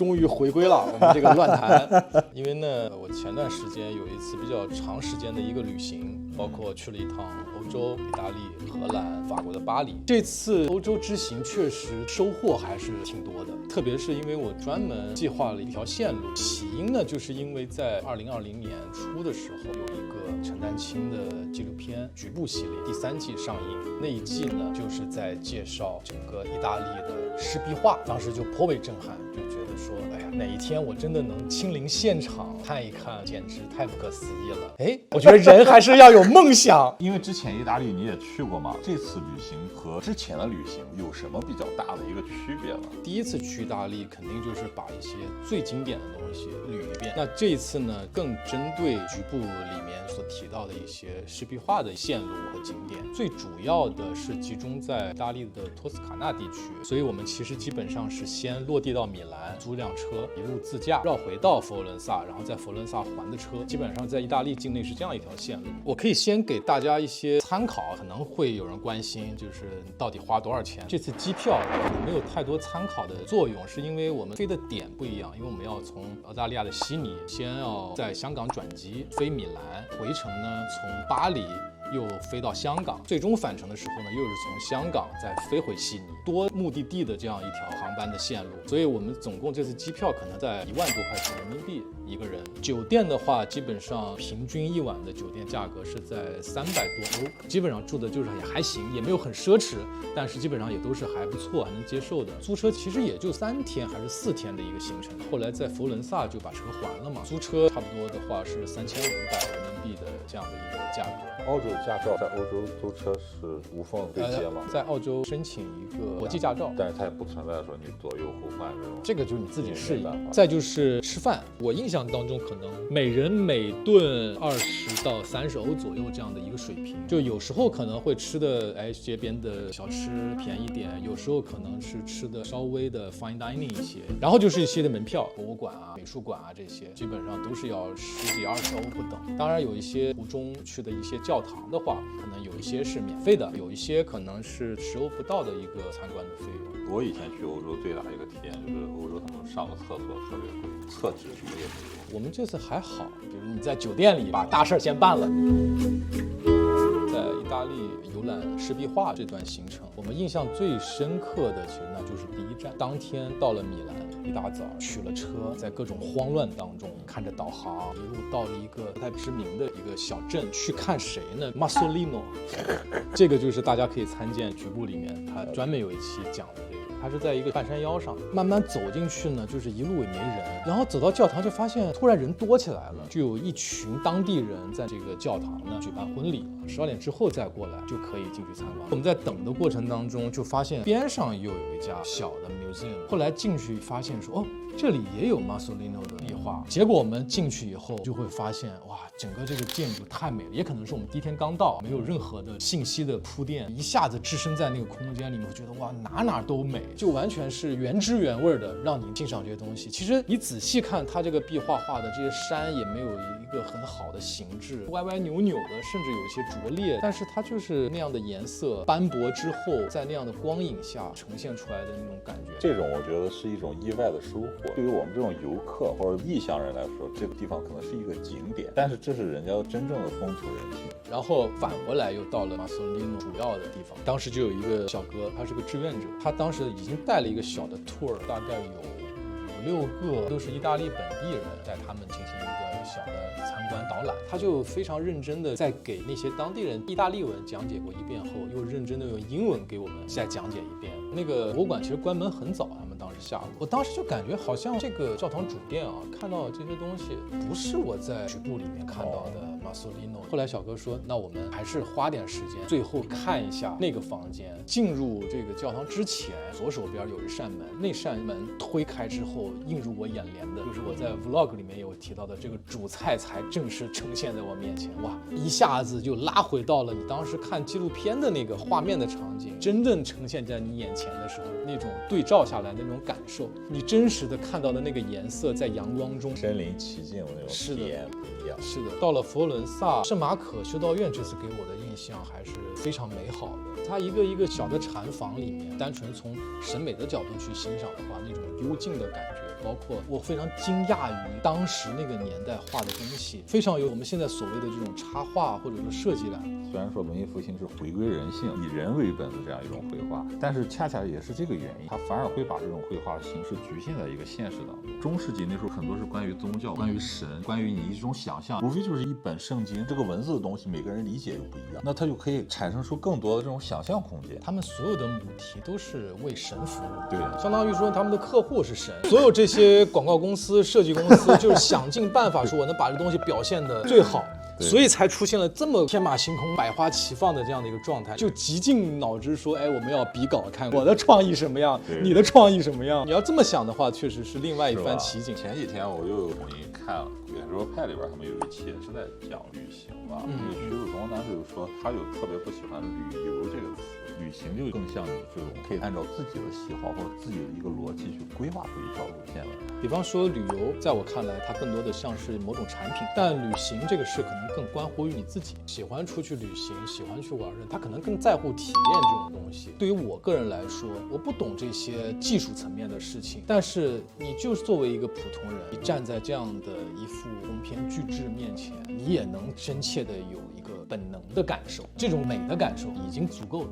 终于回归了我们这个乱谈。因为呢，我前段时间有一次比较长时间的一个旅行，包括去了一趟欧洲、意大利、荷兰、法国的巴黎。这次欧洲之行确实收获还是挺多的，特别是因为我专门计划了一条线路。起因呢，就是因为在2020年初的时候，有一个陈丹青的纪录片《局部》系列第3季上映。那一季呢，就是在介绍整个意大利的湿壁画，当时就颇为震撼，就觉得说，哎呀，哪一天我真的能亲临现场看一看，简直太不可思议了。哎，我觉得人还是要有梦想。因为之前意大利你也去过嘛，这次旅行和之前的旅行有什么比较大的一个区别吗？第一次去意大利，肯定就是把一些最经典的东西捋一遍。那这一次呢，更针对局部里面所提到的一些湿壁画的线路和景点，最主要的是集中在意大利的托斯卡纳地区，所以我们其实基本上是先落地到米兰，租辆车一路自驾绕回到佛罗伦萨，然后在佛罗伦萨还的车，基本上在意大利境内是这样一条线路。我可以先给大家一些参考，可能会有人关心，就是到底花多少钱。这次机票可能没有太多参考的作用，是因为我们飞的点不一样，因为我们要从澳大利亚的悉尼，先要在香港转机飞米兰，回程呢从巴黎又飞到香港，最终返程的时候呢，又是从香港再飞回悉尼，多目的地的这样一条航班的线路。所以我们总共这次机票可能在1万多块钱人民币一个人。酒店的话，基本上平均一晚的酒店价格是在300多欧，基本上住的就是也还行，也没有很奢侈，但是基本上也都是还不错，还能接受的。租车其实也就3天还是4天的一个行程，后来在佛罗伦萨就把车还了嘛。租车差不多的话是3500人民币的这样的一个价格。澳洲驾照在欧洲租车是无缝对接吗？在澳洲申请一个国际驾照，但是它也不存在说你左右互换这种，这个就是你自己适应。再就是吃饭，我印象当中可能每人每顿20到30欧左右这样的一个水平，就有时候可能会吃的街边的小吃便宜点，有时候可能是吃的稍微的 fine dining 一些，然后就是一些的门票，博物馆啊、美术馆啊这些，基本上都是要10几20欧不等。当然有一些途中去的一些教堂的话，可能有一些是免费的，有一些可能是10欧不到的一个参观的费用。我以前去欧洲最大的一个体验就是欧洲他们上个厕所特别贵，厕纸什么也没有。我们这次还好，比如你在酒店里把大事先办了。在意大利游览湿壁画这段行程，我们印象最深刻的其实那就是第一站，当天到了米兰，一大早取了车，在各种慌乱当中看着导航，一路到了一个不太知名的一个小镇，去看谁呢？马索里诺，这个就是大家可以参见局部里面，他专门有一期讲的这个。它是在一个半山腰上，慢慢走进去呢，就是一路也没人，然后走到教堂就发现突然人多起来了，就有一群当地人在这个教堂呢举办婚礼了，12点之后再过来就可以进去参观。我们在等的过程当中就发现边上又有一家小的 museum， 后来进去发现说这里也有马索里诺的壁画，结果我们进去以后就会发现哇，整个这个建筑太美了，也可能是我们第一天刚到，没有任何的信息的铺垫，一下子置身在那个空间里面，会觉得哇哪都美，就完全是原汁原味的让你欣赏这些东西。其实你仔细看它这个壁画画的这些山也没有一个很好的形制，歪歪扭扭的，甚至有一些拙劣，但是它就是那样的颜色斑驳之后，在那样的光影下呈现出来的那种感觉。这种我觉得是一种意外的收获。对于我们这种游客或者异乡人来说，这个地方可能是一个景点，但是这是人家真正的风土人情。然后返回来又到了马索里诺主要的地方，当时就有一个小哥，他是个志愿者，他当时已经带了一个小的 tour， 大概有5、6个都是意大利本地人，带他们进行一个小的参观导览。他就非常认真的在给那些当地人意大利文讲解过一遍后，又认真的用英文给我们再讲解一遍。那个博物馆其实关门很早，他们当时下午，我当时就感觉好像这个教堂主殿啊，看到这些东西不是我在局部里面看到的马索里诺。后来小哥说，那我们还是花点时间，最后看一下那个房间。进入这个教堂之前，左手边有一扇门，那扇门推开之后，映入我眼帘的就是我在 vlog 里面有提到的这个主菜才正式呈现在我面前。哇，一下子就拉回到了你当时看纪录片的那个画面的场景，真正呈现在你眼前的时候，那种对照下来的那种感受，你真实的看到的那个颜色在阳光中身临其境的那种体验不一样。是的，到了佛罗伦萨圣马可修道院，这次给我的印象还是非常美好的。它一个一个小的禅房里面，单纯从审美的角度去欣赏的话，那种幽静的感觉包括我非常惊讶于当时那个年代画的东西，非常有我们现在所谓的这种插画或者说设计感。虽然说文艺复兴是回归人性、以人为本的这样一种绘画，但是恰恰也是这个原因，它反而会把这种绘画形式局限在一个现实当中。中世纪那时候很多是关于宗教、关于神、关于你一种想象，无非就是一本圣经，这个文字的东西每个人理解又不一样，那它就可以产生出更多的这种想象空间。他们所有的母题都是为神服务，对，相当于说他们的客户是神。所有这些广告公司、设计公司就是想尽办法说我能把这东西表现得最好。所以才出现了这么天马行空、百花齐放的这样的一个状态，就极尽脑汁说，哎，我们要比稿，看我的创意什么样，你的创意什么样。你要这么想的话，确实是另外一番奇景。前几天我又重新看了《圆桌派》里边，他们有一期是在讲旅行吧。那个徐子东当时就说，他就特别不喜欢旅游这个词，旅行就更像你这种可以按照自己的喜好或者自己的一个逻辑去规划出一条路线来。比方说旅游，在我看来，它更多的像是某种产品，但旅行这个事可能更关乎于你自己。喜欢出去旅行，喜欢去玩的人，他可能更在乎体验这种东西。对于我个人来说，我不懂这些技术层面的事情，但是你就是作为一个普通人，你站在这样的一幅鸿篇巨制面前，你也能真切的有一个本能的感受，这种美的感受已经足够了。